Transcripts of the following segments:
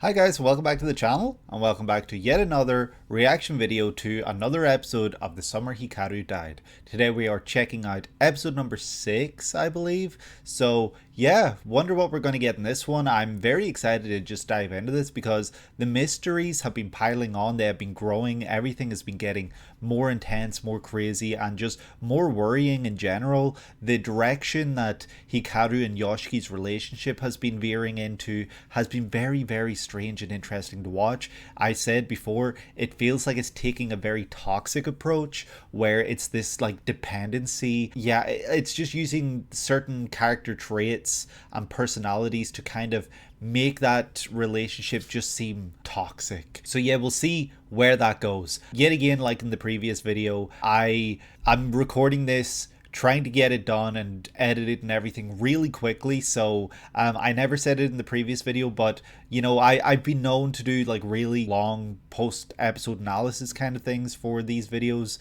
Hi guys, welcome back to the channel and welcome back to yet another reaction video to another episode of the Summer Hikaru Died. Today we are checking out episode number 6, I believe. So yeah, wonder what we're going to get in this one. I'm very excited to just dive into this because the mysteries have been piling on, they have been growing, everything has been getting more intense, more crazy, and just more worrying in general. The direction that Hikaru and Yoshiki's relationship has been veering into has been very strange and interesting to watch. I said before, it feels like it's taking a very toxic approach where it's this like dependency. Yeah, it's just using certain character traits and personalities to kind of make that relationship just seem toxic. So yeah, we'll see where that goes. Yet again, like in the previous video, I'm recording this, trying to get it done and edit it and everything really quickly. So I never said it in the previous video, but you know, I've been known to do like really long post episode analysis kind of things for these videos.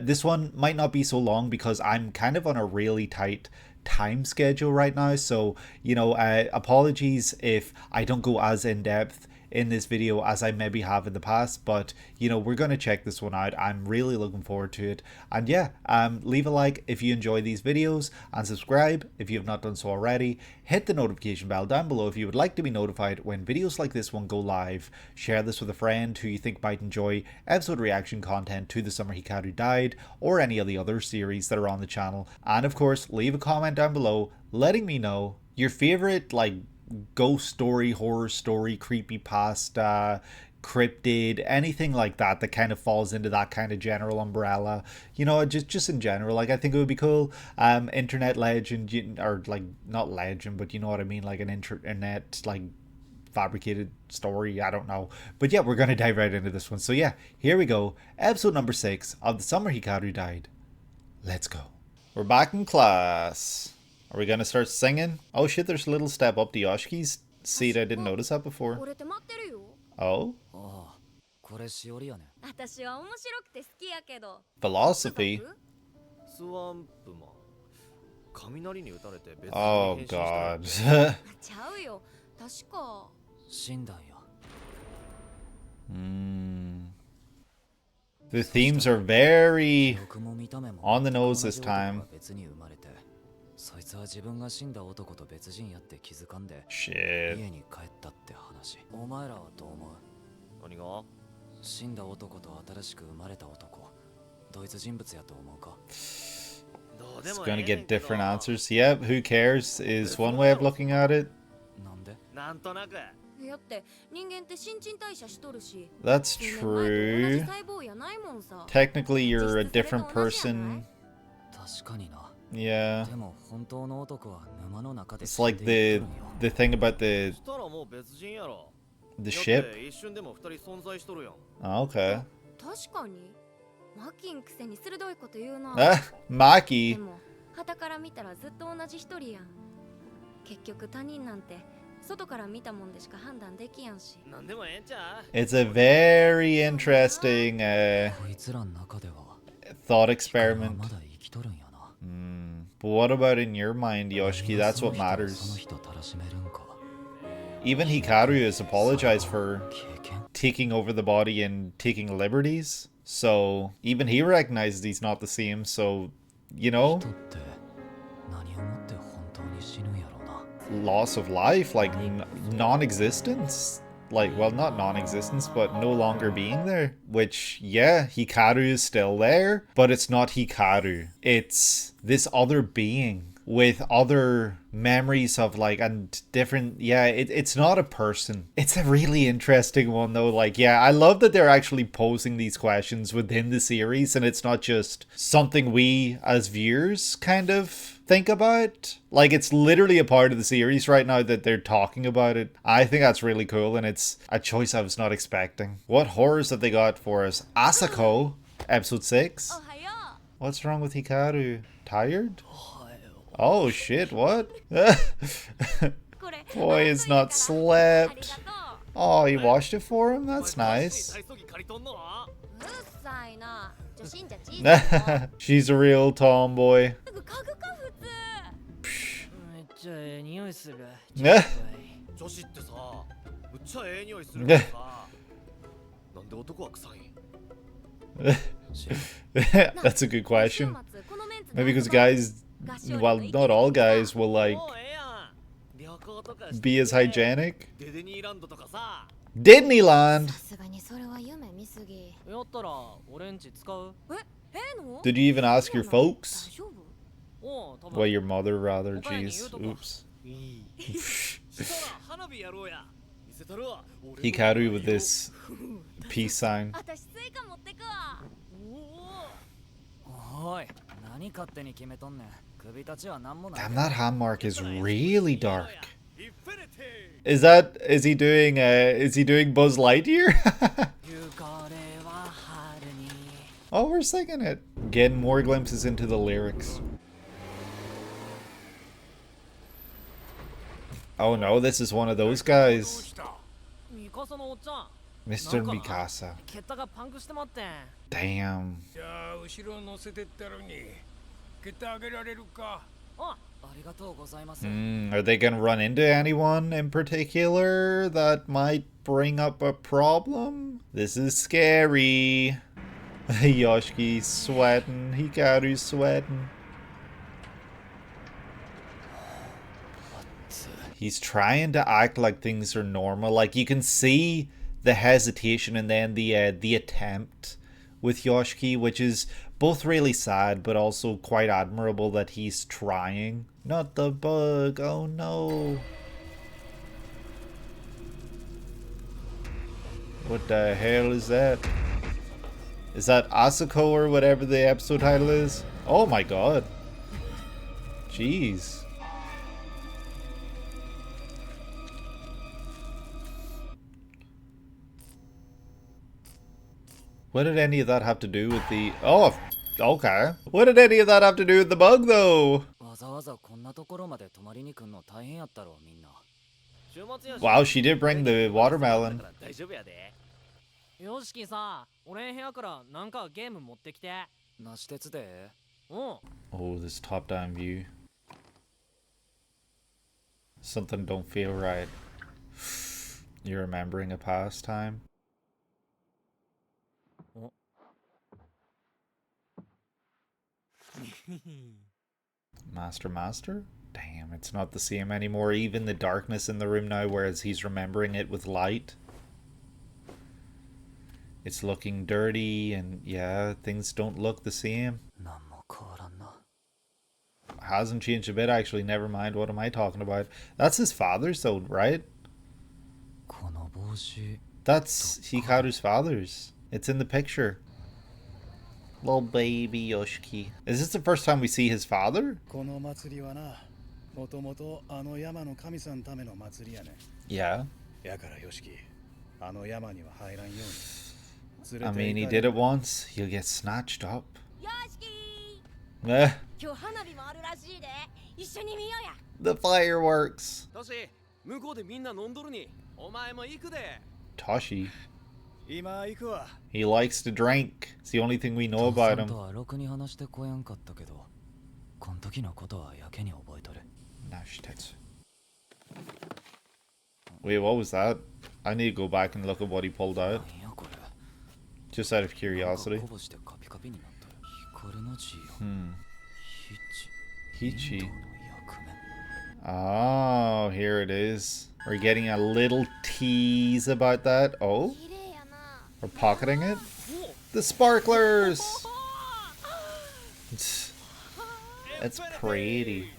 This one might not be so long because I'm kind of on a really tight time schedule right now, so you know, apologies if I don't go as in depth in this video as I maybe have in the past, but you know, we're going to check this one out. I'm really looking forward to it. And yeah, leave a like if you enjoy these videos and subscribe if you have not done so already. Hit the notification bell down below if you would like to be notified when videos like this one go live. Share this with a friend who you think might enjoy episode reaction content to the Summer Hikaru Died or any of the other series that are on the channel. And of course, leave a comment down below letting me know your favorite like ghost story, horror story, creepypasta, cryptid, anything like that that kind of falls into that kind of general umbrella. You know, just in general, like I think it would be cool. Internet legend, or like not legend, but you know what I mean, like an internet like fabricated story, I don't know. But yeah, we're gonna dive right into this one. So yeah, here we go. Episode number 6 of the Summer Hikaru Died. Let's go. We're back in class. Are we gonna start singing? Oh shit, there's a little step up to Yoshiki's seat. I didn't notice that before. Oh? Philosophy? Oh god. The themes are very on the nose this time. Shit. It's gonna get different answers. Yep, who cares is one way of looking at it. That's true. Technically, you're a different person. Yeah. It's like the thing about the ship. Oh, okay. Maki. It's a very interesting thought experiment. But what about in your mind, Yoshiki? That's what matters. Even Hikaru has apologized for taking over the body and taking liberties. So even he recognizes he's not the same. So, you know, loss of life, like non-existence. Like, well, not non-existence, but no longer being there. Which, yeah, Hikaru is still there, but it's not Hikaru. It's this other being with other memories of like, and different, yeah, it's not a person. It's a really interesting one though. Like, yeah, I love that they're actually posing these questions within the series and it's not just something we as viewers kind of think about. Like, it's literally a part of the series right now that they're talking about it. I think that's really cool and it's a choice I was not expecting. What horrors have they got for us? Asako, episode 6. What's wrong with Hikaru? Tired? Oh shit, what? Boy is not slept. Oh, you washed it for him? That's nice. She's a real tomboy. That's a good question. Maybe because guys, well, not all guys will like be as hygienic. Disneyland. Did you even ask your folks? Well, your mother rather. Jeez. Oops. Hikaru with this peace sign. Damn, that hand mark is really dark. Is he doing Buzz Lightyear? Oh, we're singing it. Getting more glimpses into the lyrics. Oh no, this is one of those guys. Mr. Mikasa. Damn. Are they gonna run into anyone in particular that might bring up a problem? This is scary. Yoshiki sweating. Hikaru's sweating. He's trying to act like things are normal. Like, you can see the hesitation and then the attempt with Yoshiki, which is both really sad but also quite admirable that he's trying. Not the bug. Oh no. What the hell is that? Is that Asako or whatever the episode title is? Oh my god. Jeez. What did any of that have to do with the... Oh, okay. What did any of that have to do with the bug, though? Wow, she did bring the watermelon. Oh, this top-down view. Something don't feel right. You're remembering a past time. Master? Damn, it's not the same anymore. Even the darkness in the room now, whereas he's remembering it with light. It's looking dirty and yeah, things don't look the same. Hasn't changed a bit actually, never mind, what am I talking about? That's his father's though, right? That's Hikaru's father's. It's in the picture. Little baby Yoshiki. Is this the first time we see his father? Yeah. I mean, he did it once. He'll get snatched up. The fireworks. Toshi. He likes to drink. It's the only thing we know about him. Wait, what was that? I need to go back and look at what he pulled out. Just out of curiosity. Hichi. Oh, here it is. We're getting a little tease about that. Oh? We're pocketing it? The sparklers! It's pretty.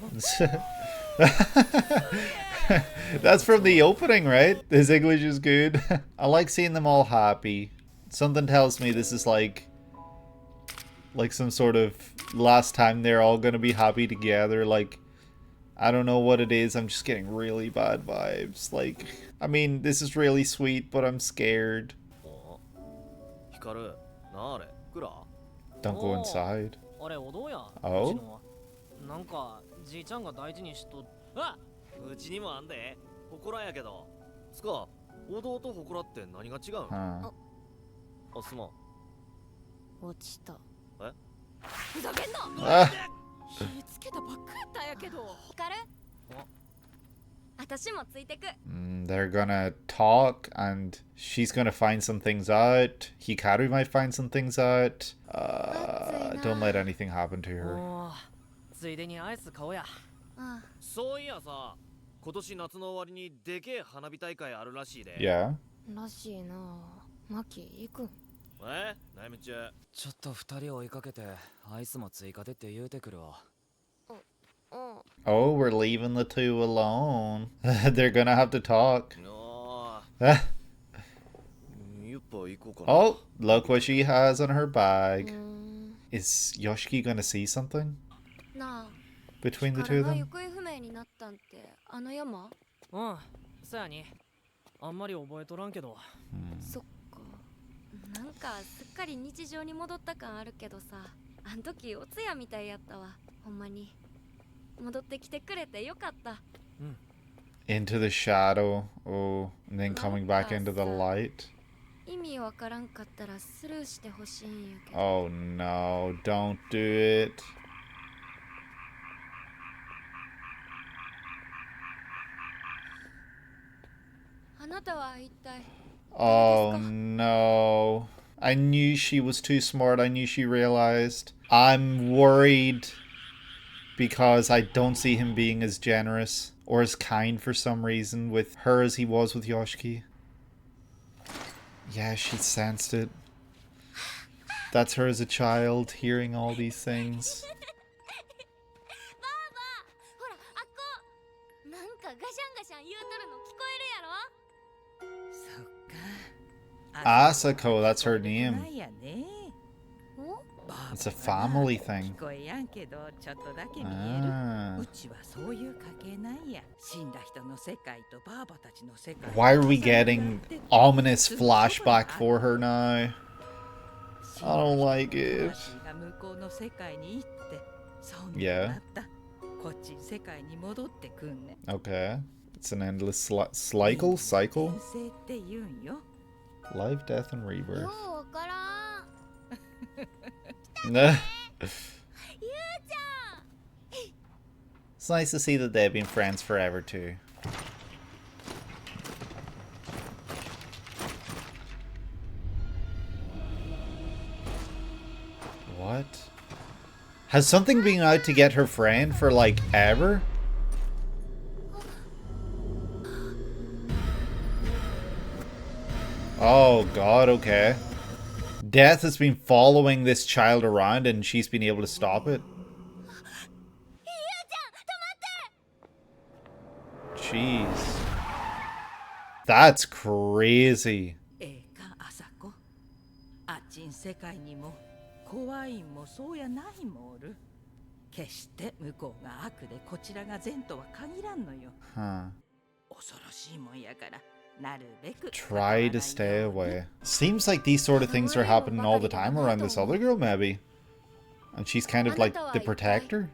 That's from the opening, right? His English is good. I like seeing them all happy. Something tells me this is like some sort of last time they're all gonna be happy together. Like, I don't know what it is. I'm just getting really bad vibes. Like, I mean, this is really sweet, but I'm scared. Don't go inside. Oh? They're gonna talk and she's gonna find some things out. Hikaru might find some things out. Don't let anything happen to her. ついでにアイス買おうや。そういやさ、今年夏の終わりにでけえ花火大会あるらしいで。Yeah. らしいな。マキ行くん。ナイムちゃん。ちょっと二人追いかけてアイスも追加でって言うてくるわ。Oh, we're leaving the two alone. They're gonna have to talk. Oh, look what she has on her bag. Is Yoshiki gonna see something between the two of them? そうやに。あんまり覚えとらんけど。そっか。なんかすっかり日常に戻った感あるけどさ、あん時お通夜みたいやったわ。ほんまに。戻ってきてくれてよかった。Into the shadow. Oh, and then coming back into the light. 意味わからんかったらスルーしてほしいんやけど。Oh no, don't do it. Oh no. I knew she was too smart. I knew she realized. I'm worried because I don't see him being as generous or as kind for some reason with her as he was with Yoshiki. Yeah, she sensed it. That's her as a child, hearing all these things. Asako, that's her name. It's a family thing. Ah. Why are we getting ominous flashback for her now? I don't like it. Yeah. Okay. It's an endless cycle? Life, death, and rebirth. It's nice to see that they've been friends forever too. What? Has something been out to get her friend for like ever? Oh god, okay. Death has been following this child around and she's been able to stop it. Jeez. That's crazy. Huh. Try to stay away. Seems like these sort of things are happening all the time around this other girl, maybe. And she's kind of like the protector?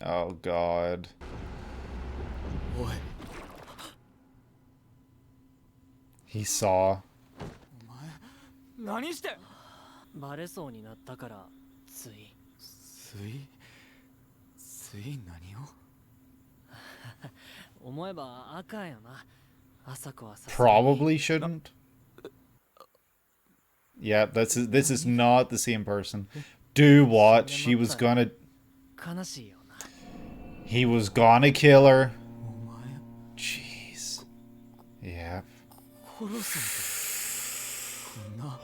Oh god. He saw. 何してバレそうになったからつい何を思えばあかんよな。Asakoは Probably shouldn't. Yeah, this is not the same person. Do what? She was gonna... He was gonna kill her. Jeez. Yeah.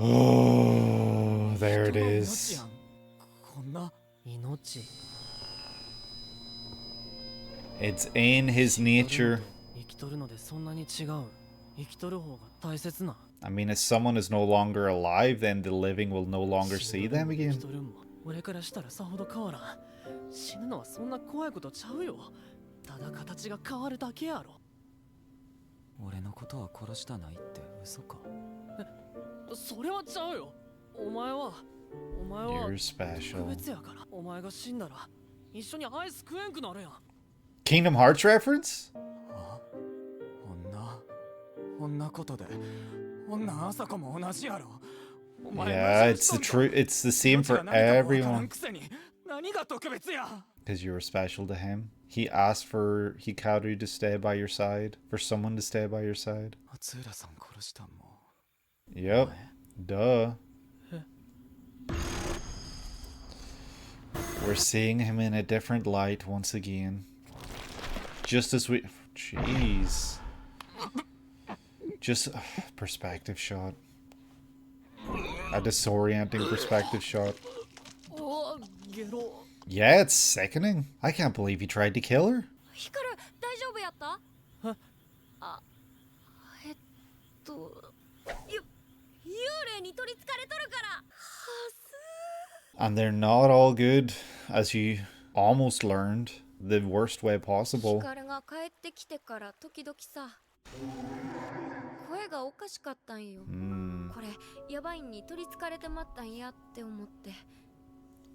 Oh, there it is. It's in his nature. I mean, if someone is no longer alive, then the living will no longer see them again. You're special. 一緒にアイス食えんくなるやん。 Kingdom Hearts reference? 女ことで女朝子も同じやろ。 Yeah, it's the same for everyone. 何が特別や。 Because you were special to him. He asked for Hikaru to stay by your side. For someone to stay by your side. 松浦さん殺したんも。 Yep. Duh. We're seeing him in a different light once again. Just as we... Jeez. Just... perspective shot. A disorienting perspective shot. Yeah, it's sickening. I can't believe he tried to kill her. ヒカル、大丈夫やった？あ、幽霊に取りつかれとるから。はす。 And they're not all good, as you almost learned, the worst way possible. ヒカルが帰ってきてから時々さ、声がおかしかったんよ。これヤバいに取りつかれてまったんやって思って。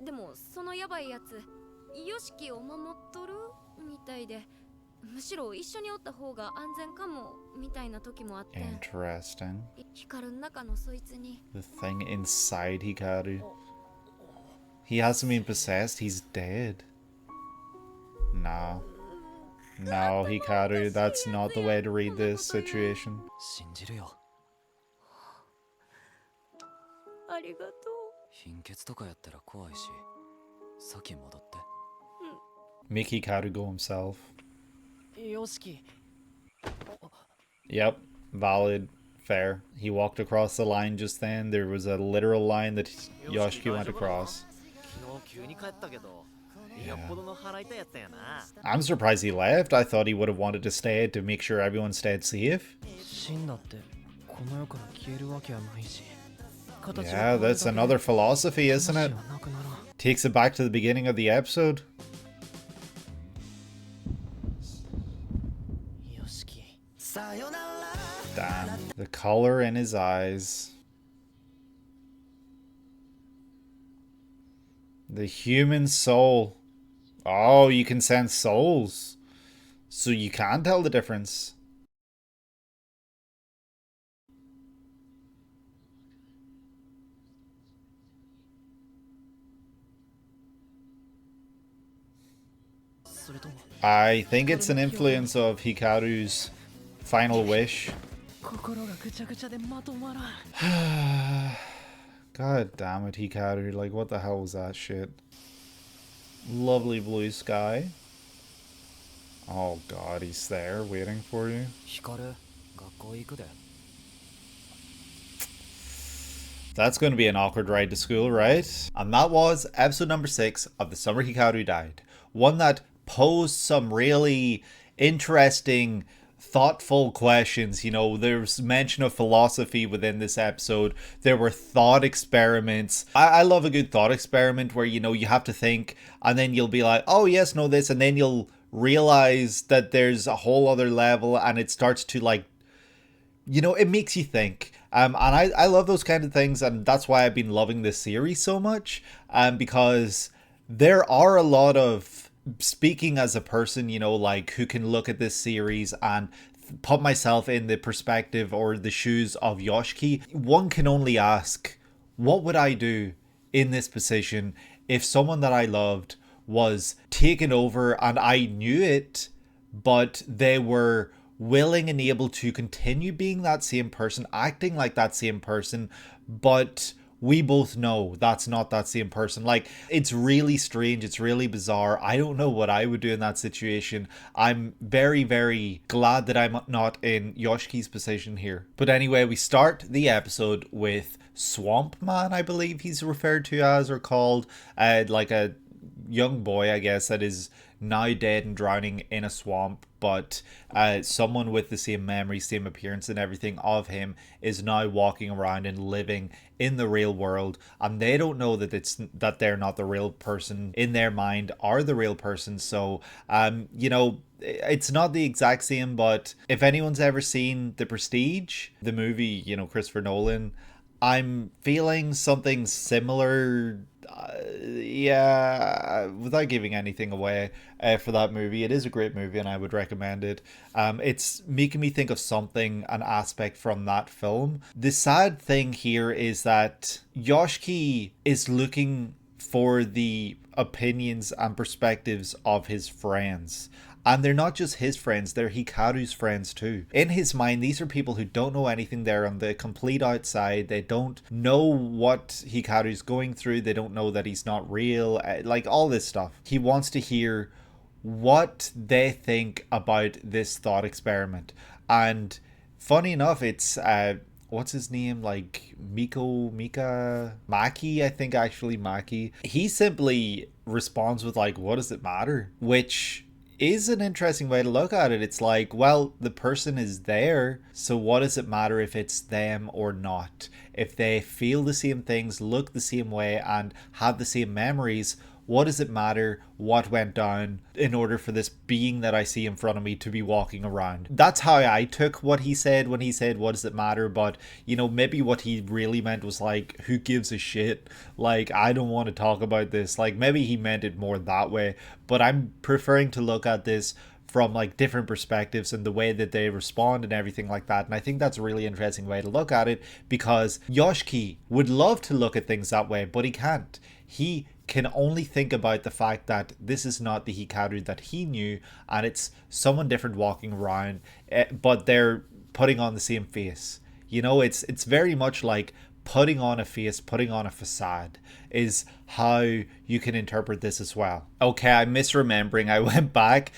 でもそのヤバいやつ、ヨシキを守っとるみたいで、むしろ一緒におった方が安全かもみたいな時もあって。Interesting. ヒカルの中のそいつに。The thing inside Hikaru. He hasn't been possessed, he's dead. No. No, Hikaru, that's not the way to read this situation. 信じるよ。ありがとう。貧血とかやったら怖いし、先戻って。Make Hikaru go himself. よしき。 Yep, valid, fair. He walked across the line just then. There was a literal line that Yoshiki went across. I'm surprised he left. I thought he would have wanted to stay to make sure everyone stayed safe. Yeah, that's another philosophy, isn't it? Takes it back to the beginning of the episode. Damn, the color in his eyes. The human soul. Oh, you can sense souls. So you can tell the difference. I think it's an influence of Hikaru's final wish. God damn it, Hikaru. Like, what the hell was that shit? Lovely blue sky. Oh god, he's there waiting for you. That's going to be an awkward ride to school, right? And that was episode number 6 of The Summer Hikaru Died. One that posed some really interesting, thoughtful questions. You know, there's mention of philosophy within this episode. There were thought experiments. I love a good thought experiment where, you know, you have to think and then you'll be like, oh yes, no this, and then you'll realize that there's a whole other level and it starts to, like, you know, it makes you think. And I love those kind of things, and that's why I've been loving this series so much, because there are a lot of, speaking as a person, you know, like, who can look at this series and put myself in the perspective or the shoes of Yoshiki. One can only ask, what would I do in this position if someone that I loved was taken over and I knew it, but they were willing and able to continue being that same person, acting like that same person, but we both know that's not that same person. Like, it's really strange, it's really bizarre. I don't know what I would do in that situation. I'm very, very glad that I'm not in Yoshiki's position here. But anyway, we start the episode with Swamp Man, I believe he's referred to as, or called, like a young boy, I guess, that is now dead and drowning in a swamp, but someone with the same memory, same appearance and everything of him is now walking around and living in the real world, and they don't know that they're not the real person. In their mind are the real person. So you know, it's not the exact same, but if anyone's ever seen The Prestige, the movie, you know, Christopher Nolan, I'm feeling something similar. Yeah, without giving anything away for that movie, it is a great movie and I would recommend it. It's making me think of something, an aspect from that film. The sad thing here is that Yoshiki is looking for the opinions and perspectives of his friends. And they're not just his friends, they're Hikaru's friends too. In his mind, these are people who don't know anything. They're on the complete outside. They don't know what Hikaru's going through. They don't know that he's not real. Like all this stuff. He wants to hear what they think about this thought experiment. And funny enough, it's what's his name? Like Maki, I think actually Maki. He simply responds with like, what does it matter? Which is an interesting way to look at it. It's like, well, the person is there, so what does it matter if it's them or not? If they feel the same things, look the same way, and have the same memories, what does it matter what went down in order for this being that I see in front of me to be walking around? That's how I took what he said when he said, what does it matter? But, you know, maybe what he really meant was like, who gives a shit? Like, I don't want to talk about this. Like, maybe he meant it more that way. But I'm preferring to look at this from like different perspectives and the way that they respond and everything like that. And I think that's a really interesting way to look at it, because Yoshiki would love to look at things that way, but he can't. He can only think about the fact that this is not the Hikaru that he knew, and it's someone different walking around, but they're putting on the same face. You know, it's very much like putting on a face, putting on a facade is how you can interpret this as well. Okay, I'm misremembering. I went back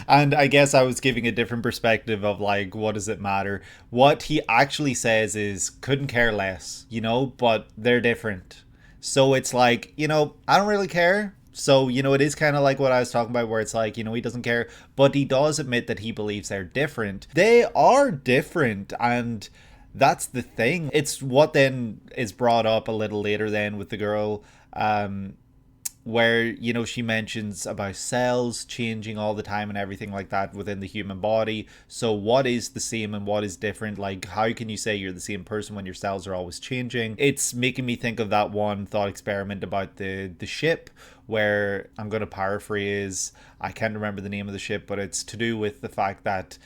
and I guess I was giving a different perspective of like, what does it matter? What he actually says is couldn't care less, you know, but they're different. So it's like, you know, I don't really care. So, you know, it is kind of like what I was talking about, where it's like, you know, he doesn't care, but he does admit that he believes they're different. They are different, and that's the thing. It's what then is brought up a little later then with the girl, where, you know, she mentions about cells changing all the time and everything like that within the human body. So what is the same and what is different? Like, how can you say you're the same person when your cells are always changing? It's making me think of that one thought experiment about the ship, where I'm going to paraphrase, I can't remember the name of the ship, but it's to do with the fact that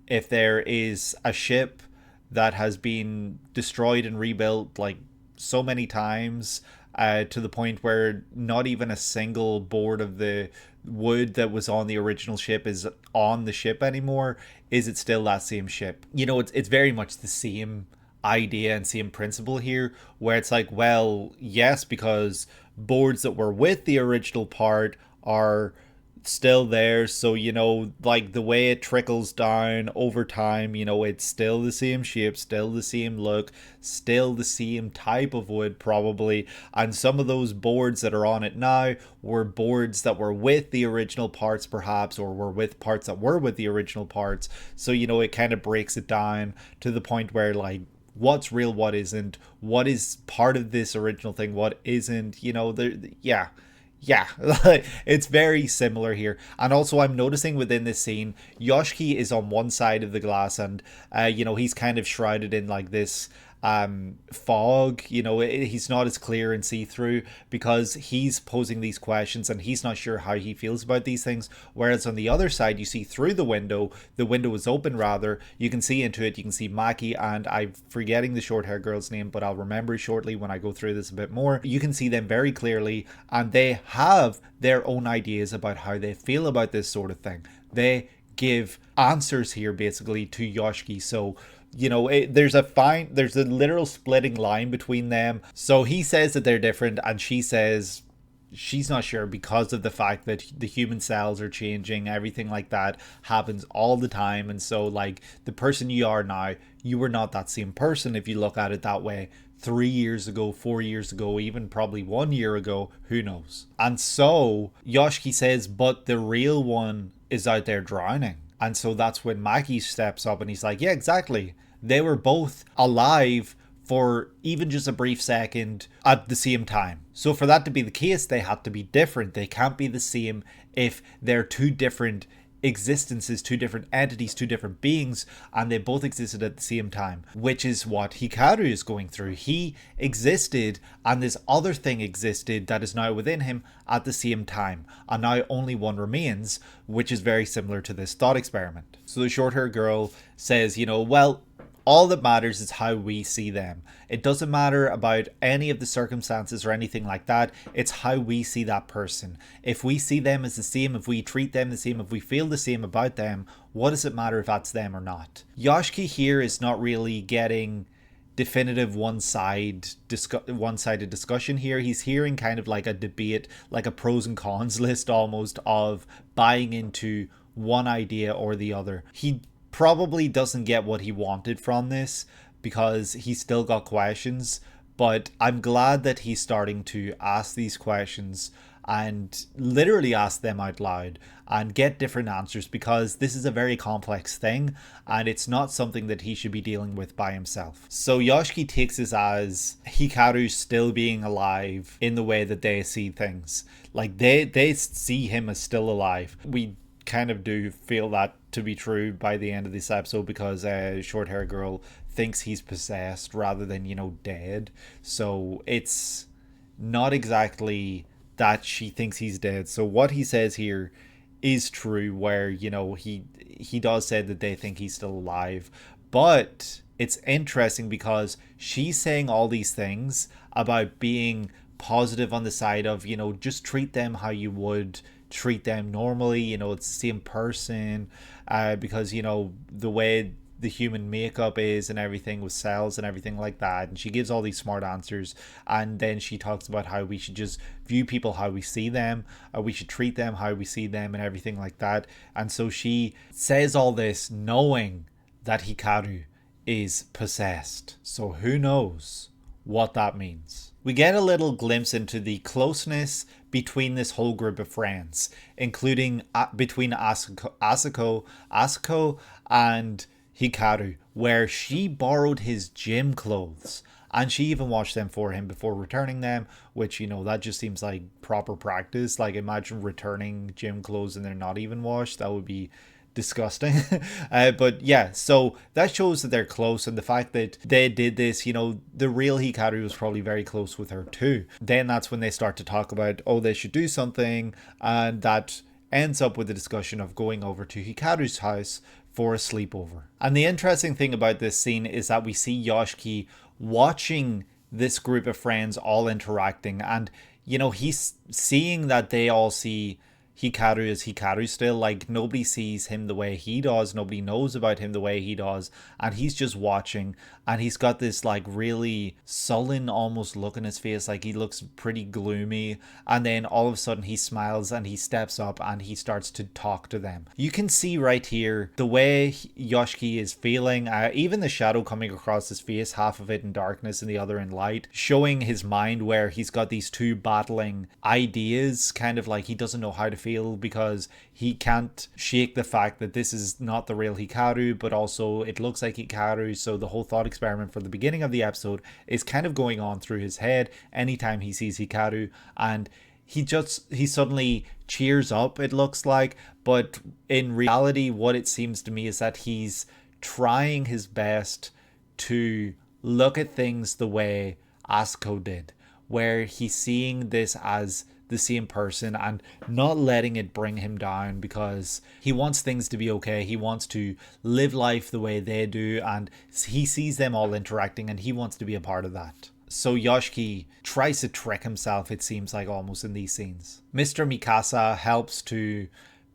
if there is a ship that has been destroyed and rebuilt like so many times, to the point where not even a single board of the wood that was on the original ship is on the ship anymore, is it still that same ship? You know, it's very much the same idea and same principle here, where it's like, well, yes, because boards that were with the original part are still there, so, you know, like the way it trickles down over time, you know, it's still the same shape, still the same look, still the same type of wood probably, and some of those boards that are on it now were boards that were with the original parts perhaps, or were with parts that were with the original parts. So, you know, it kind of breaks it down to the point where like, what's real, what isn't, what is part of this original thing, what isn't, you know, there, yeah, it's very similar here. And also I'm noticing within this scene, Yoshiki is on one side of the glass, and you know, he's kind of shrouded in like this fog. You know, he's not as clear and see-through because he's posing these questions and he's not sure how he feels about these things. Whereas on the other side, you see through the window is open rather, you can see into it, you can see Maki, and I'm forgetting the short hair girl's name, but I'll remember shortly when I go through this a bit more. You can see them very clearly, and they have their own ideas about how they feel about this sort of thing. They give answers here basically to Yoshiki. So, you know, there's a literal splitting line between them. So he says that they're different, and she says she's not sure because of the fact that the human cells are changing, everything like that happens all the time. And so like the person you are now, you were not that same person if you look at it that way 3 years ago, 4 years ago, even probably 1 year ago, who knows. And so Yoshiki says, but the real one is out there drowning. And so that's when Maki steps up and he's like, yeah, exactly. They were both alive for even just a brief second at the same time. So for that to be the case, they had to be different. They can't be the same if they're two different existences, two different entities, two different beings, and they both existed at the same time, which is what Hikaru is going through. He existed and this other thing existed that is now within him at the same time, and now only one remains, which is very similar to this thought experiment. So the short-haired girl says, well, all that matters is how we see them. It doesn't matter about any of the circumstances or anything like that. It's how we see that person. If we see them as the same, if we treat them the same, if we feel the same about them, what does it matter if that's them or not? Yoshiki here is not really getting definitive one-sided discussion here. He's hearing kind of like a debate, like a pros and cons list almost, of buying into one idea or the other. He probably doesn't get what he wanted from this because he's still got questions, but I'm glad that he's starting to ask these questions and literally ask them out loud and get different answers, because this is a very complex thing and it's not something that he should be dealing with by himself. So Yoshiki takes this as Hikaru still being alive in the way that they see things. Like they see him as still alive. We kind of do feel that to be true by the end of this episode, because short hair girl thinks he's possessed rather than dead. So it's not exactly that she thinks he's dead. So what he says here is true, where he does say that they think he's still alive, but it's interesting because she's saying all these things about being positive on the side of just treat them how you would treat them normally. It's the same person, because the way the human makeup is and everything with cells and everything like that. And she gives all these smart answers, and then she talks about how we should just view people how we see them, we should treat them how we see them and everything like that. And so she says all this knowing that Hikaru is possessed. So who knows what that means. We get a little glimpse into the closeness between this whole group of friends, including between Asako and Hikaru, where she borrowed his gym clothes and she even washed them for him before returning them, which that just seems like proper practice. Like, imagine returning gym clothes and they're not even washed. That would be disgusting. But yeah, so that shows that they're close, and the fact that they did this, the real Hikaru was probably very close with her too. Then that's when they start to talk about, they should do something, and that ends up with the discussion of going over to Hikaru's house for a sleepover. And the interesting thing about this scene is that we see Yoshiki watching this group of friends all interacting, and he's seeing that they all see Hikaru is Hikaru still. Like, nobody sees him the way he does, nobody knows about him the way he does, and he's just watching, and he's got this like really sullen almost look in his face, like he looks pretty gloomy, and then all of a sudden he smiles and he steps up and he starts to talk to them. You can see right here the way Yoshiki is feeling, even the shadow coming across his face, half of it in darkness and the other in light, showing his mind where he's got these two battling ideas, kind of like he doesn't know how to feel because he can't shake the fact that this is not the real Hikaru, but also it looks like Hikaru. So the whole thought experiment for the beginning of the episode is kind of going on through his head anytime he sees Hikaru, and he suddenly cheers up, it looks like. But in reality, what it seems to me is that he's trying his best to look at things the way Asako did, where he's seeing this as the same person and not letting it bring him down, because he wants things to be okay. He wants to live life the way they do, and he sees them all interacting and he wants to be a part of that. So Yoshiki tries to trick himself, it seems like, almost in these scenes. Mr. Mikasa helps to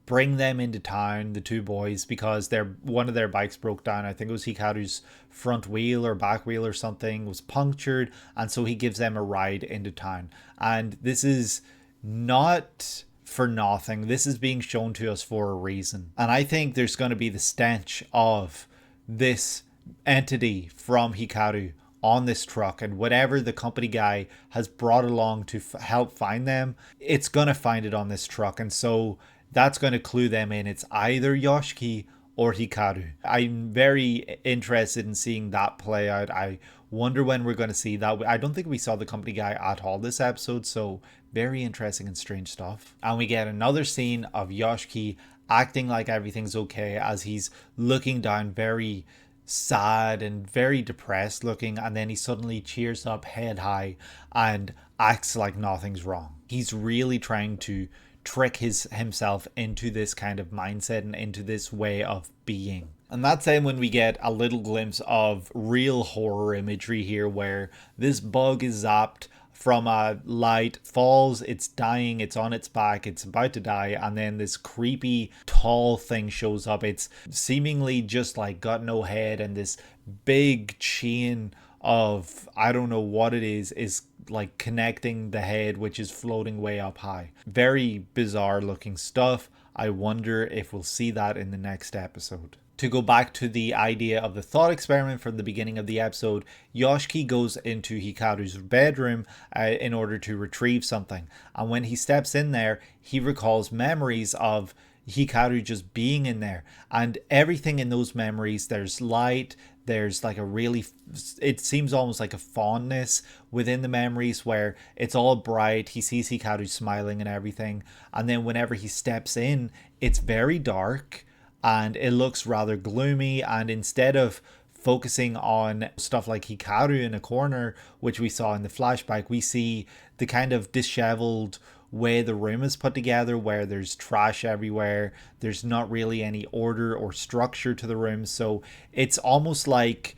bring them into town, the two boys, because one of their bikes broke down. I think it was Hikaru's front wheel or back wheel or something was punctured, and so he gives them a ride into town. And this is not for nothing. This is being shown to us for a reason. And I think there's going to be the stench of this entity from Hikaru on this truck, and whatever the company guy has brought along to help find them, it's going to find it on this truck. And so that's going to clue them in. It's either Yoshiki or Hikaru. I'm very interested in seeing that play out. I wonder when we're going to see that. I don't think we saw the company guy at all this episode, so very interesting and strange stuff. And we get another scene of Yoshiki acting like everything's okay as he's looking down very sad and very depressed looking, and then he suddenly cheers up head high and acts like nothing's wrong. He's really trying to trick himself into this kind of mindset and into this way of being. And that's then when we get a little glimpse of real horror imagery here, where this bug is zapped from a light, falls, it's dying, it's on its back, it's about to die, and then this creepy tall thing shows up. It's seemingly just like got no head, and this big chain of, I don't know what it is like connecting the head, which is floating way up high. Very bizarre looking stuff. I wonder if we'll see that in the next episode. To go back to the idea of the thought experiment from the beginning of the episode, Yoshiki goes into Hikaru's bedroom in order to retrieve something. And when he steps in there, he recalls memories of Hikaru just being in there. And everything in those memories, there's light, there's like a really, it seems almost like a fondness within the memories where it's all bright. He sees Hikaru smiling and everything. And then whenever he steps in, it's very dark. And it looks rather gloomy, and instead of focusing on stuff like Hikaru in a corner, which we saw in the flashback, we see the kind of disheveled way the room is put together, where there's trash everywhere. There's not really any order or structure to the room, so it's almost like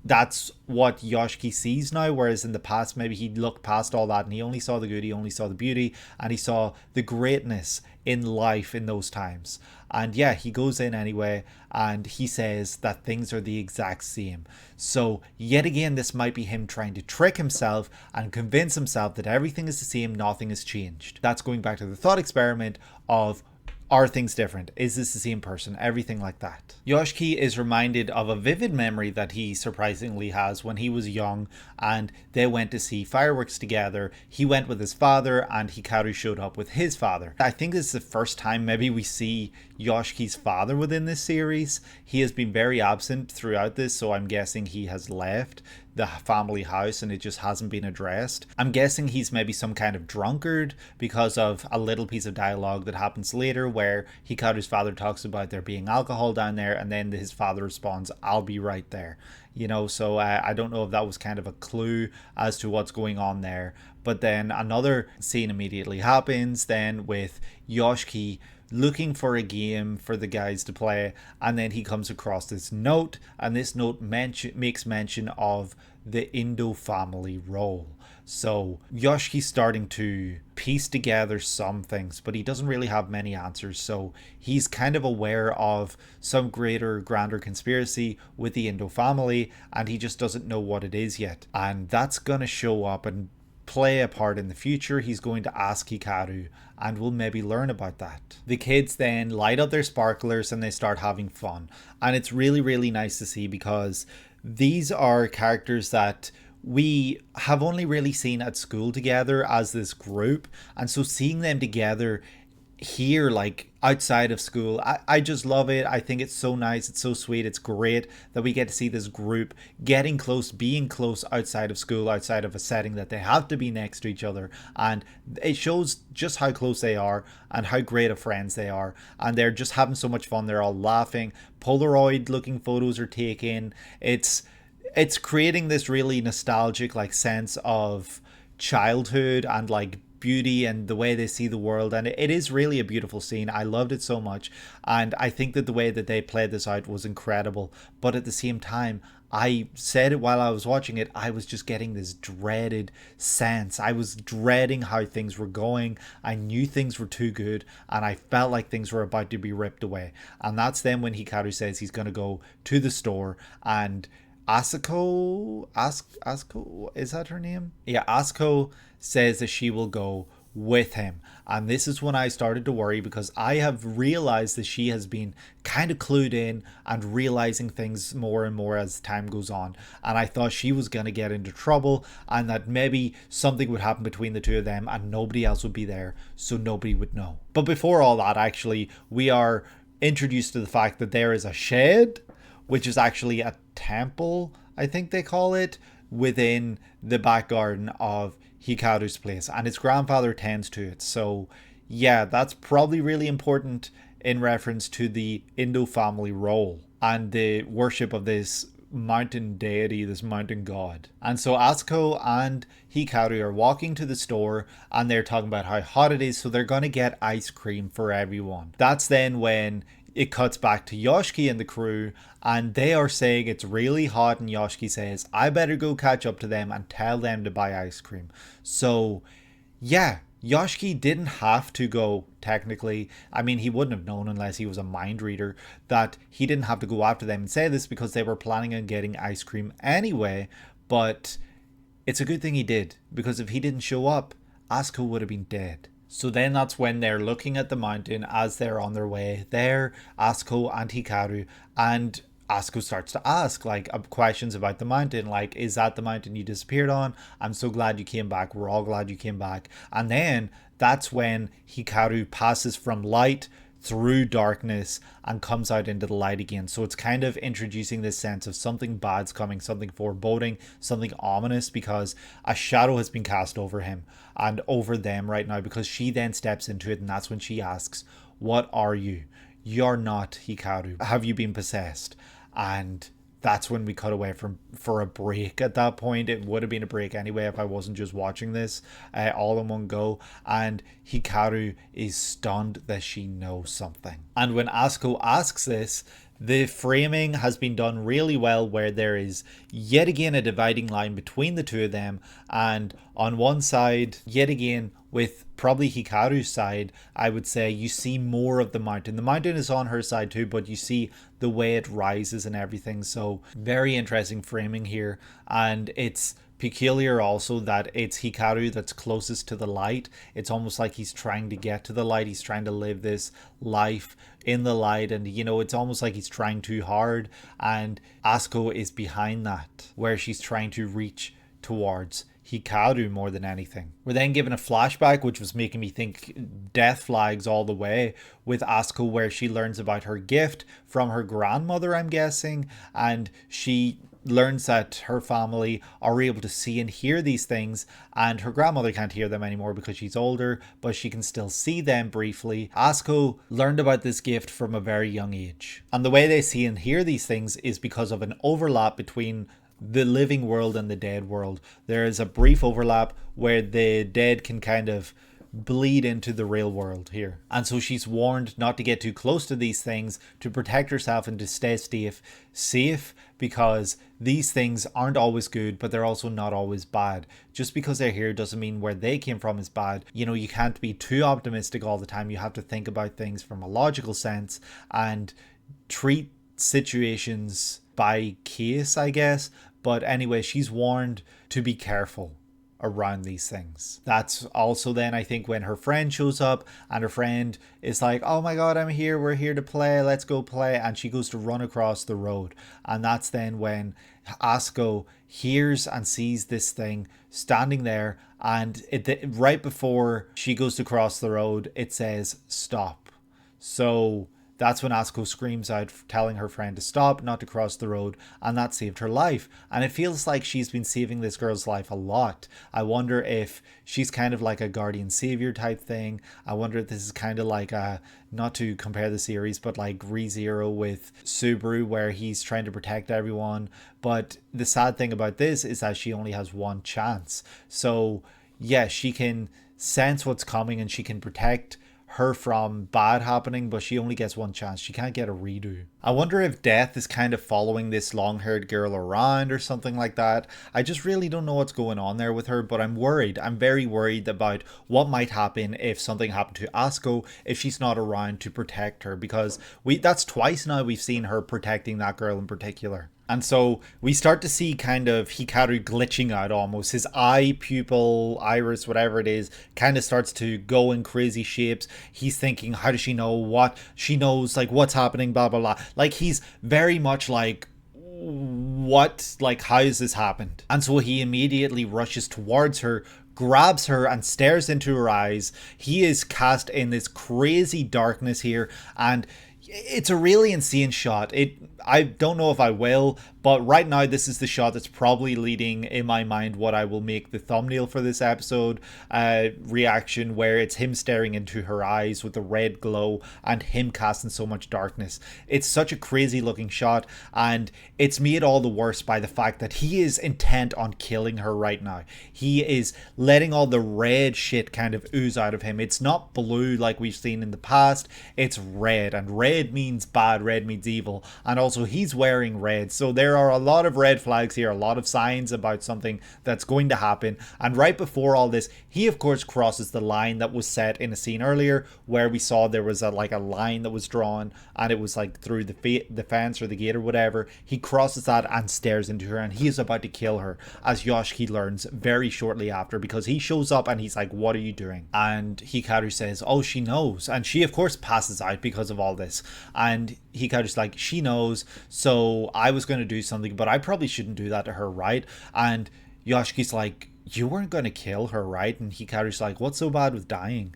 that's what Yoshiki sees now, whereas in the past maybe he looked past all that and he only saw the good, he only saw the beauty, and he saw the greatness in life in those times. And yeah, he goes in anyway, and he says that things are the exact same. So yet again, this might be him trying to trick himself and convince himself that everything is the same, nothing has changed. That's going back to the thought experiment of, are things different? Is this the same person? Everything like that. Yoshiki is reminded of a vivid memory that he surprisingly has when he was young and they went to see fireworks together. He went with his father and Hikaru showed up with his father. I think this is the first time maybe we see Yoshiki's father within this series. He has been very absent throughout this, so I'm guessing he has left the family house and it just hasn't been addressed. I'm guessing he's maybe some kind of drunkard because of a little piece of dialogue that happens later where Hikaru's father talks about there being alcohol down there, and then his father responds, "I'll be right there." You know, so I don't know if that was kind of a clue as to what's going on there. But then another scene immediately happens then with Yoshiki looking for a game for the guys to play, and then he comes across this note, and this note makes mention of the Indo family role. So Yoshiki's starting to piece together some things, but he doesn't really have many answers. So he's kind of aware of some greater, grander conspiracy with the Indo family, and he just doesn't know what it is yet. And that's gonna show up and play a part in the future. He's going to ask Hikaru, and we'll maybe learn about that. The kids then light up their sparklers and they start having fun, and it's really, really nice to see because these are characters that we have only really seen at school together as this group, and so seeing them together here, like outside of school, I just love it. I think it's so nice, it's so sweet, it's great that we get to see this group getting close, being close outside of school, outside of a setting that they have to be next to each other, and it shows just how close they are and how great of friends they are, and they're just having so much fun. They're all laughing, Polaroid looking photos are taken. It's creating this really nostalgic like sense of childhood and like beauty and the way they see the world, and it is really a beautiful scene. I loved it so much, and I think that the way that they played this out was incredible. But at the same time, I said it while I was watching it, I was just getting this dreaded sense. I was dreading how things were going. I knew things were too good, and I felt like things were about to be ripped away. And that's then when Hikaru says he's going to go to the store, and Asako, is that her name? Yeah, Asako says that she will go with him. And this is when I started to worry, because I have realized that she has been kind of clued in and realizing things more and more as time goes on. And I thought she was going to get into trouble and that maybe something would happen between the two of them and nobody else would be there, so nobody would know. But before all that, actually, we are introduced to the fact that there is a shed, which is actually a temple, I think they call it, within the back garden of Hikaru's place, and his grandfather tends to it. So yeah, that's probably really important in reference to the Indo family role and the worship of this mountain deity, this mountain god. And so Asako and Hikaru are walking to the store and they're talking about how hot it is, so they're going to get ice cream for everyone. That's then when it cuts back to Yoshiki and the crew, and they are saying it's really hot, and Yoshiki says, I better go catch up to them and tell them to buy ice cream. So yeah, Yoshiki didn't have to go, technically. I mean, he wouldn't have known unless he was a mind reader that he didn't have to go after them and say this because they were planning on getting ice cream anyway. But it's a good thing he did, because if he didn't show up, Asako would have been dead. So then that's when they're looking at the mountain as they're on their way there, Asako and Hikaru, and Asako starts to ask like questions about the mountain, like, is that the mountain you disappeared on? I'm so glad you came back. We're all glad you came back. And then that's when Hikaru passes from light through darkness and comes out into the light again. So it's kind of introducing this sense of something bad's coming, something foreboding, something ominous, because a shadow has been cast over him and over them right now, because she then steps into it, and that's when she asks, what are you? You're not Hikaru. Have you been possessed? And that's when we cut away for a break. At that point, it would have been a break anyway if I wasn't just watching this all in one go. And Hikaru is stunned that she knows something. And when Asako asks this, the framing has been done really well, where there is yet again a dividing line between the two of them, and on one side, yet again with probably Hikaru's side, I would say you see more of the mountain. The mountain is on her side too, but you see the way it rises and everything. So very interesting framing here. And it's peculiar also that it's Hikaru that's closest to the light. It's almost like he's trying to get to the light. He's trying to live this life in the light, and you know, it's almost like he's trying too hard, and Asako is behind that, where she's trying to reach towards Hikaru more than anything. We're then given a flashback, which was making me think death flags all the way, with Asako, where she learns about her gift from her grandmother, I'm guessing, and she learns that her family are able to see and hear these things, and her grandmother can't hear them anymore because she's older, but she can still see them briefly. Asako learned about this gift from a very young age, and the way they see and hear these things is because of an overlap between the living world and the dead world. There is a brief overlap where the dead can kind of bleed into the real world here. And so she's warned not to get too close to these things, to protect herself and to stay safe, because these things aren't always good, but they're also not always bad. Just because they're here doesn't mean where they came from is bad. You know, you can't be too optimistic all the time. You have to think about things from a logical sense and treat situations by case, I guess. But anyway, she's warned to be careful around these things. That's also then, I think, when her friend shows up, and her friend is like, oh my god, I'm here, we're here to play, let's go play, and she goes to run across the road. And that's then when Asako hears and sees this thing standing there, and right before she goes to cross the road, it says stop. So that's when Asako screams out, telling her friend to stop, not to cross the road, and that saved her life. And it feels like she's been saving this girl's life a lot. I wonder if she's kind of like a guardian savior type thing. I wonder if this is kind of like a, not to compare the series, but like ReZero with Subaru, where he's trying to protect everyone. But the sad thing about this is that she only has one chance. So yeah, she can sense what's coming and she can protect her from bad happening, but she only gets one chance. She can't get a redo. I wonder if death is kind of following this long-haired girl around or something like that. I just really don't know what's going on there with her, but I'm worried. I'm very worried about what might happen if something happened to Asako if she's not around to protect her, because that's twice now we've seen her protecting that girl in particular. And so we start to see kind of Hikaru glitching out almost. His eye, pupil, iris, whatever it is, kind of starts to go in crazy shapes. He's thinking, how does she know what? She knows, like, what's happening, blah, blah, blah. Like, he's very much like, what? Like, how has this happened? And so he immediately rushes towards her, grabs her and stares into her eyes. He is cast in this crazy darkness here, and It's a really insane shot. I don't know if I will, but right now this is the shot that's probably leading in my mind what I will make the thumbnail for this episode reaction, where it's him staring into her eyes with the red glow and him casting so much darkness. It's such a crazy looking shot, and it's made all the worse by the fact that he is intent on killing her right now. He is letting all the red shit kind of ooze out of him. It's not blue like we've seen in the past, it's red, and red means bad, red means evil, and also he's wearing red, so there are a lot of red flags here, a lot of signs about something that's going to happen. And right before all this, he of course crosses the line that was set in a scene earlier where we saw there was a line that was drawn, and it was like through the fence or the gate or whatever. He crosses that and stares into her, and he is about to kill her, as Yoshiki learns very shortly after, because he shows up and he's like, what are you doing? And Hikaru says, oh, she knows, and she of course passes out because of all this. And Hikaru's like, she knows, so I was going to do something, but I probably shouldn't do that to her, right? And Yoshiki's like, you weren't going to kill her, right? And Hikaru's like, what's so bad with dying?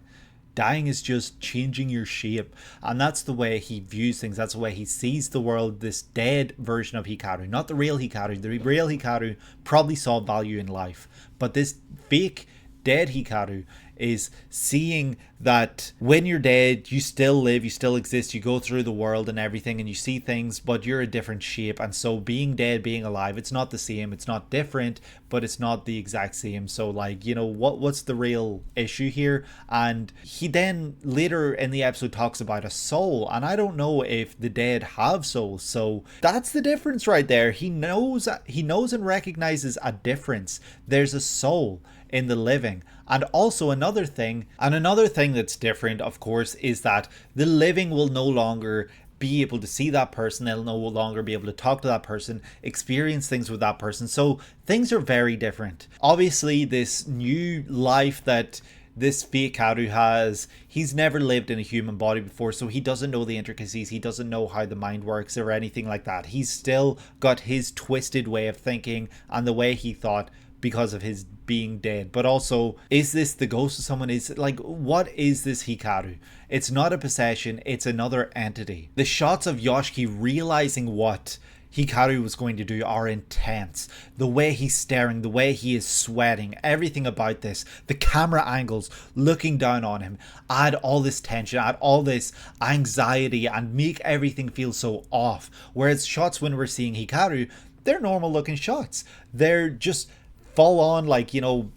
Dying is just changing your shape. And that's the way he views things. That's the way he sees the world, this dead version of Hikaru. Not the real Hikaru. The real Hikaru probably saw value in life. But this fake dead Hikaru is seeing that when you're dead, you still live, you still exist, you go through the world and everything, and you see things, but you're a different shape. And so being dead, being alive, it's not the same, it's not different, but it's not the exact same. So like, you know, what's the real issue here? And he then later in the episode talks about a soul, and I don't know if the dead have souls. So that's the difference right there. He knows and recognizes a difference. There's a soul in the living. And also another thing that's different, of course, is that the living will no longer be able to see that person. They'll no longer be able to talk to that person, experience things with that person. So things are very different. Obviously, this new life that this fake Haru has, he's never lived in a human body before, so he doesn't know the intricacies, he doesn't know how the mind works or anything like that. He's still got his twisted way of thinking and the way he thought because of his being dead. But also, is this the ghost of someone? Is it like, what is this Hikaru? It's not a possession, it's another entity. The shots of Yoshiki realizing what Hikaru was going to do are intense. The way he's staring, the way he is sweating, everything about this, the camera angles looking down on him, add all this tension, add all this anxiety, and make everything feel so off. Whereas shots when we're seeing Hikaru, they're normal looking shots. They're just full on, like, you know,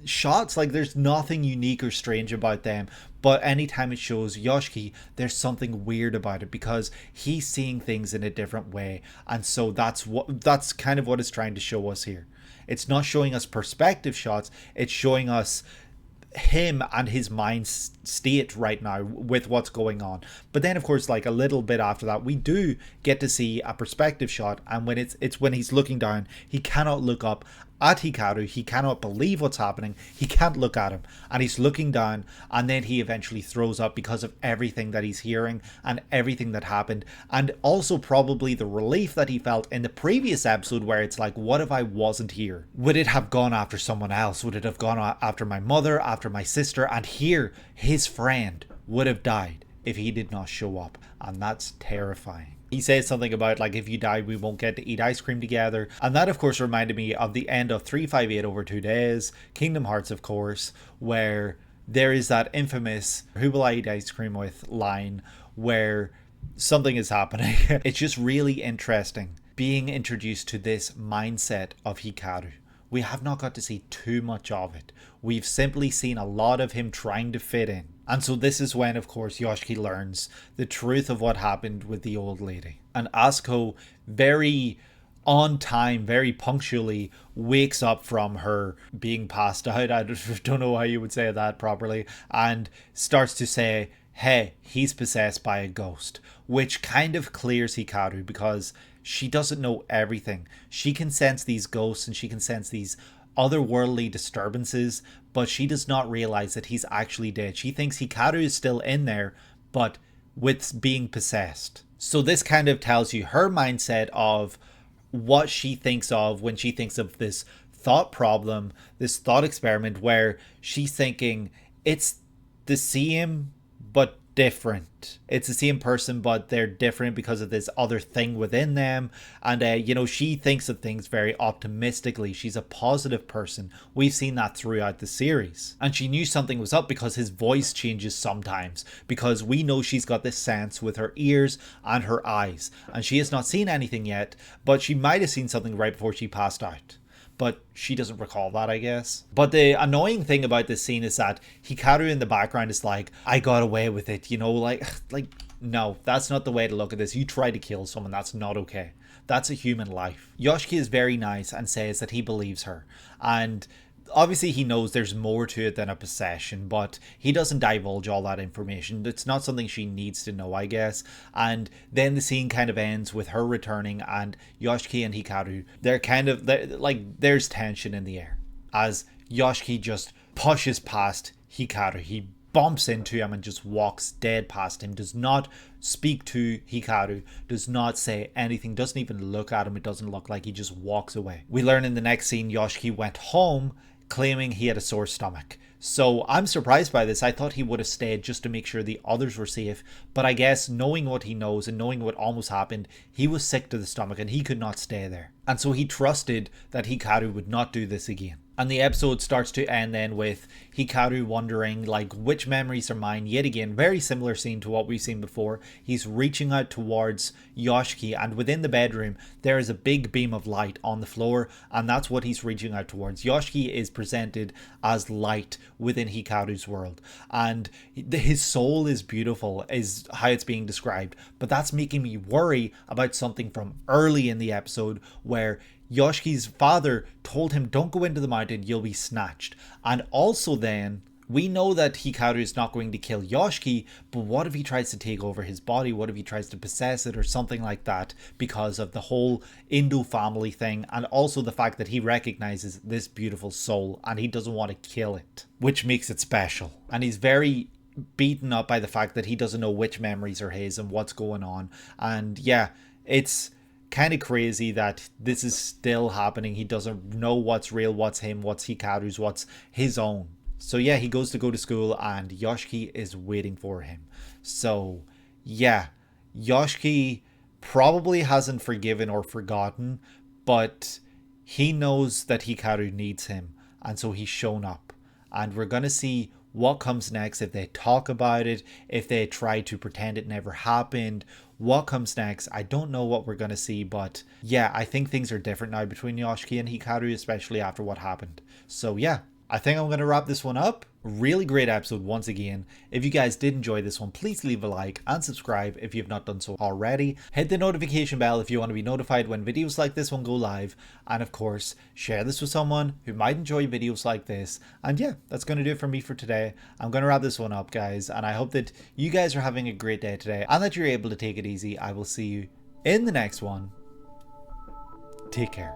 shots. Like, there's nothing unique or strange about them. But anytime it shows Yoshiki, there's something weird about it because he's seeing things in a different way. And so that's kind of what it's trying to show us here. It's not showing us perspective shots, it's showing us him and his mind state right now with what's going on. But then of course, like a little bit after that, we do get to see a perspective shot, and when it's when he's looking down, he cannot look up at Hikaru, he cannot believe what's happening, he can't look at him, and he's looking down, and then he eventually throws up because of everything that he's hearing and everything that happened, and also probably the relief that he felt in the previous episode where it's like, what if I wasn't here? Would it have gone after someone else? Would it have gone after my mother, after my sister? And here, his friend would have died if he did not show up, and that's terrifying. He says something about, like, if you die, we won't get to eat ice cream together. And that, of course, reminded me of the end of 358 over 2 days, Kingdom Hearts, of course, where there is that infamous "who will I eat ice cream with" line where something is happening. It's just really interesting being introduced to this mindset of Hikaru. We have not got to see too much of it. We've simply seen a lot of him trying to fit in. And so this is when, of course, Yoshiki learns the truth of what happened with the old lady. And Asako, very on time, very punctually, wakes up from her being passed out. I don't know how you would say that properly. And starts to say, hey, he's possessed by a ghost. Which kind of clears Hikaru because she doesn't know everything. She can sense these ghosts and she can sense these otherworldly disturbances, but she does not realize that he's actually dead. She thinks Hikaru is still in there, but with being possessed. So this kind of tells you her mindset of what she thinks of when she thinks of this thought problem, this thought experiment where she's thinking it's the same but different. It's the same person, but they're different because of this other thing within them. And you know, she thinks of things very optimistically. She's a positive person. We've seen that throughout the series. And she knew something was up because his voice changes sometimes, because we know she's got this sense with her ears and her eyes, and she has not seen anything yet, but she might have seen something right before she passed out. But she doesn't recall that, I guess. But the annoying thing about this scene is that Hikaru in the background is like, I got away with it, you know, like, no, that's not the way to look at this. You try to kill someone, that's not okay. That's a human life. Yoshiki is very nice and says that he believes her. And obviously he knows there's more to it than a possession, but he doesn't divulge all that information. It's not something she needs to know, I guess. And then the scene kind of ends with her returning, and Yoshiki and Hikaru, they're like, there's tension in the air as Yoshiki just pushes past Hikaru. He bumps into him and just walks dead past him, does not speak to Hikaru, does not say anything, doesn't even look at him. It doesn't look like, he just walks away. We learn in the next scene Yoshiki went home claiming he had a sore stomach. So I'm surprised by this. I thought he would have stayed just to make sure the others were safe, but I guess knowing what he knows and knowing what almost happened, he was sick to the stomach and he could not stay there. And so he trusted that Hikaru would not do this again. And the episode starts to end then with Hikaru wondering, like, which memories are mine? Yet again, very similar scene to what we've seen before. He's reaching out towards Yoshiki, and within the bedroom there is a big beam of light on the floor, and that's what he's reaching out towards. Yoshiki is presented as light within Hikaru's world, and his soul is beautiful, is how it's being described. But that's making me worry about something from early in the episode where Yoshiki's father told him, don't go into the mountain, you'll be snatched. And also then, we know that Hikaru is not going to kill Yoshiki, but what if he tries to take over his body? What if he tries to possess it or something like that, because of the whole Indo family thing, and also the fact that he recognizes this beautiful soul and he doesn't want to kill it, which makes it special. And he's very beaten up by the fact that he doesn't know which memories are his and what's going on. And yeah, it's kind of crazy that this is still happening. He doesn't know what's real, what's him, what's Hikaru's, what's his own. So yeah, he goes to go to school and Yoshiki is waiting for him. So yeah, Yoshiki probably hasn't forgiven or forgotten, but he knows that Hikaru needs him, and so he's shown up. And we're gonna see what comes next, if they talk about it, if they try to pretend it never happened. What comes next, I don't know what we're going to see, but yeah, I think things are different now between Yoshiki and Hikaru, especially after what happened. So yeah, I think I'm going to wrap this one up. Really great episode once again. If you guys did enjoy this one, please leave a like and subscribe if you've not done so already. Hit the notification bell if you want to be notified when videos like this one go live. And of course, share this with someone who might enjoy videos like this. And yeah, that's going to do it for me for today. I'm going to wrap this one up, guys. And I hope that you guys are having a great day today and that you're able to take it easy. I will see you in the next one. Take care.